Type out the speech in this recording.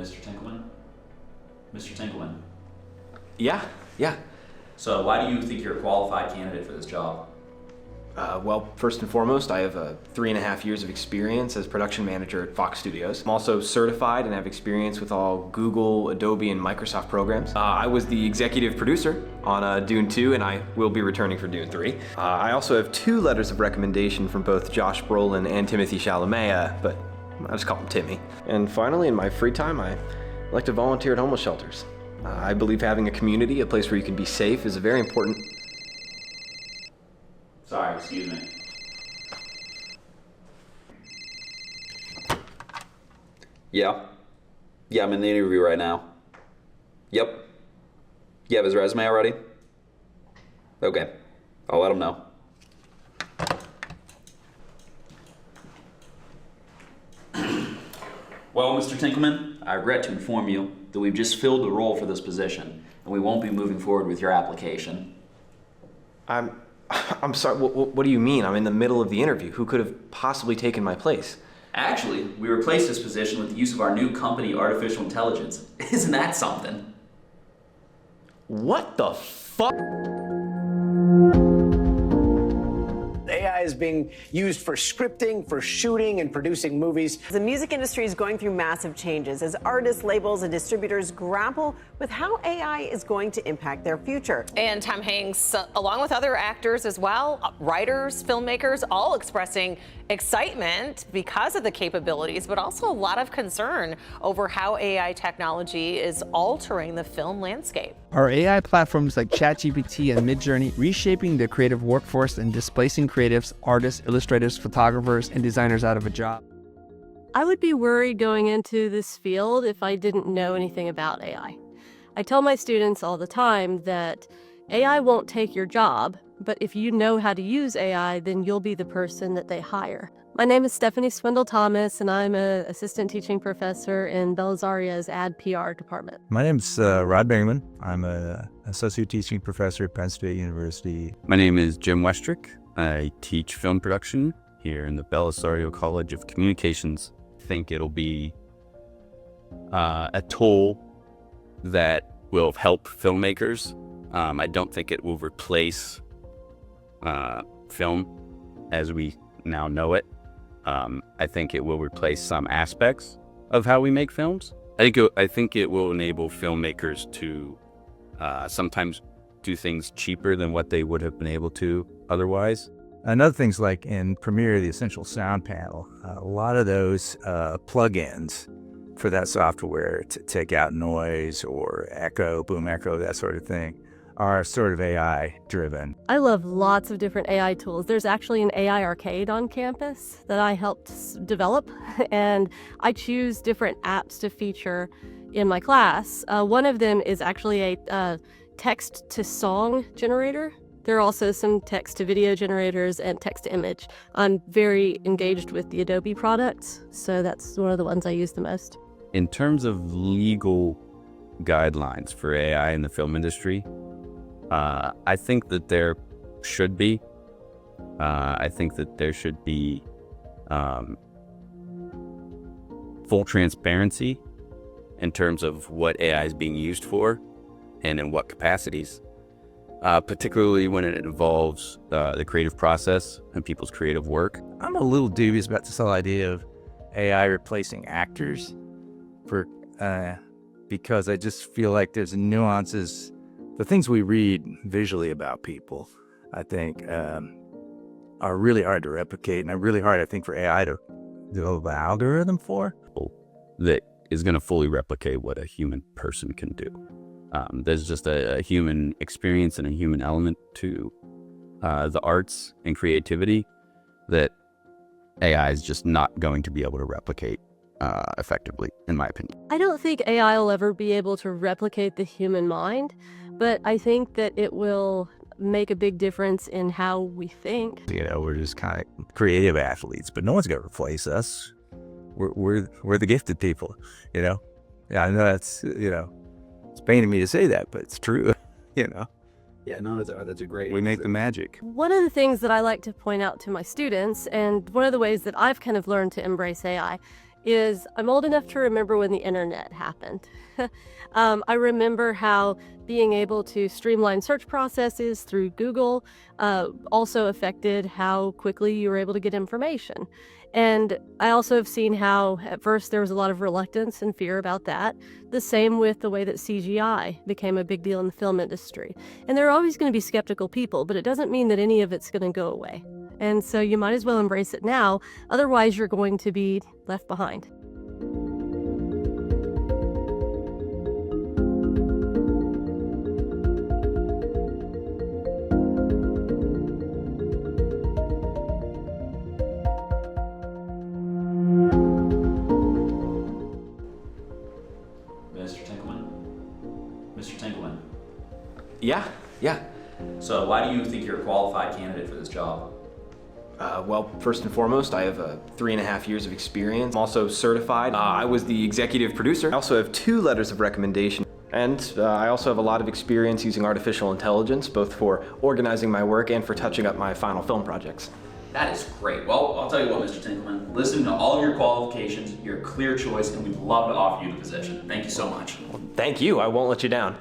Mr. Tinkleman? Mr. Tinkleman. Yeah. So why do you think you're a qualified candidate for this job? Well, first and foremost, I have 3.5 years of experience as production manager at Fox Studios. I'm also certified and have experience with all Google, Adobe, and Microsoft programs. I was the executive producer on Dune 2, and I will be returning for Dune 3. I also have 2 letters of recommendation from both Josh Brolin and Timothée Chalamet, but I just call him Timmy. And finally, in my free time, I like to volunteer at homeless shelters. I believe having a community, a place where you can be safe, is a very important... Sorry, excuse me. Yeah, I'm in the interview right now. Yep. You have his resume already? Okay, I'll let him know. Well, Mr. Tinkleman, I regret to inform you that we've just filled the role for this position, and we won't be moving forward with your application. I'm sorry, what do you mean? I'm in the middle of the interview. Who could have possibly taken my place? Actually, we replaced this position with the use of our new company, artificial intelligence. Isn't that something? What the fuck? AI is being used for scripting, for shooting, and producing movies. The music industry is going through massive changes as artists, labels, and distributors grapple with how AI is going to impact their future. And Tom Hanks, along with other actors as well, writers, filmmakers, all expressing excitement because of the capabilities, but also a lot of concern over how AI technology is altering the film landscape. Are AI platforms like ChatGPT and Midjourney reshaping the creative workforce and displacing creatives, artists, illustrators, photographers, and designers out of a job? I would be worried going into this field if I didn't know anything about AI. I tell my students all the time that AI won't take your job, but if you know how to use AI, then you'll be the person that they hire. My name is Stephanie Swindle Thomas, and I'm an assistant teaching professor in Belazaria's Ad PR department. My name's Rod Bingaman. I'm an associate teaching professor at Penn State University. My name is Jim Westrick. I teach film production here in the Belisario College of Communications. I think it'll be a tool that will help filmmakers. I don't think it will replace film as we now know it. I think it will replace some aspects of how we make films. I think it will enable filmmakers to sometimes do things cheaper than what they would have been able to otherwise. Another thing's like in Premiere, the Essential Sound Panel, a lot of those plugins for that software to take out noise or echo, boom echo, that sort of thing, are sort of AI driven. I love lots of different AI tools. There's actually an AI arcade on campus that I helped develop, and I choose different apps to feature in my class. One of them is actually a text-to-song generator. There are also some text-to-video generators and text-to-image. I'm very engaged with the Adobe products, so that's one of the ones I use the most. In terms of legal guidelines for AI in the film industry, I think that there should be. I think that there should be full transparency in terms of what AI is being used for and in what capacities, particularly when it involves the creative process and people's creative work. I'm a little dubious about this whole idea of AI replacing actors because I just feel like there's nuances. The things we read visually about people, I think, are really hard to replicate, and are really hard, I think, for AI to develop an algorithm for. That is going to fully replicate what a human person can do. There's just a human experience and a human element to the arts and creativity that AI is just not going to be able to replicate effectively, in my opinion. I don't think AI will ever be able to replicate the human mind, but I think that it will make a big difference in how we think. We're just kind of creative athletes, but no one's going to replace us. We're the gifted people, Yeah, I know that's, it's paining me to say that, but it's true, Yeah, no, that's a great We make the magic. One of the things that I like to point out to my students, and one of the ways that I've kind of learned to embrace AI, is I'm old enough to remember when the internet happened. I remember how being able to streamline search processes through Google also affected how quickly you were able to get information. And I also have seen how at first there was a lot of reluctance and fear about that. The same with the way that CGI became a big deal in the film industry. And there are always going to be skeptical people, but it doesn't mean that any of it's going to go away. And so you might as well embrace it now, otherwise you're going to be left behind. Mr. Tinkleman. Yeah. So why do you think you're a qualified candidate for this job? Well, first and foremost, I have 3.5 years of experience. I'm also certified. I was the executive producer. I also have 2 letters of recommendation. And I also have a lot of experience using artificial intelligence, both for organizing my work and for touching up my final film projects. That is great. Well, I'll tell you what, Mr. Tinkleman. Listening to all of your qualifications, you're a clear choice, and we'd love to offer you the position. Thank you so much. Thank you. I won't let you down.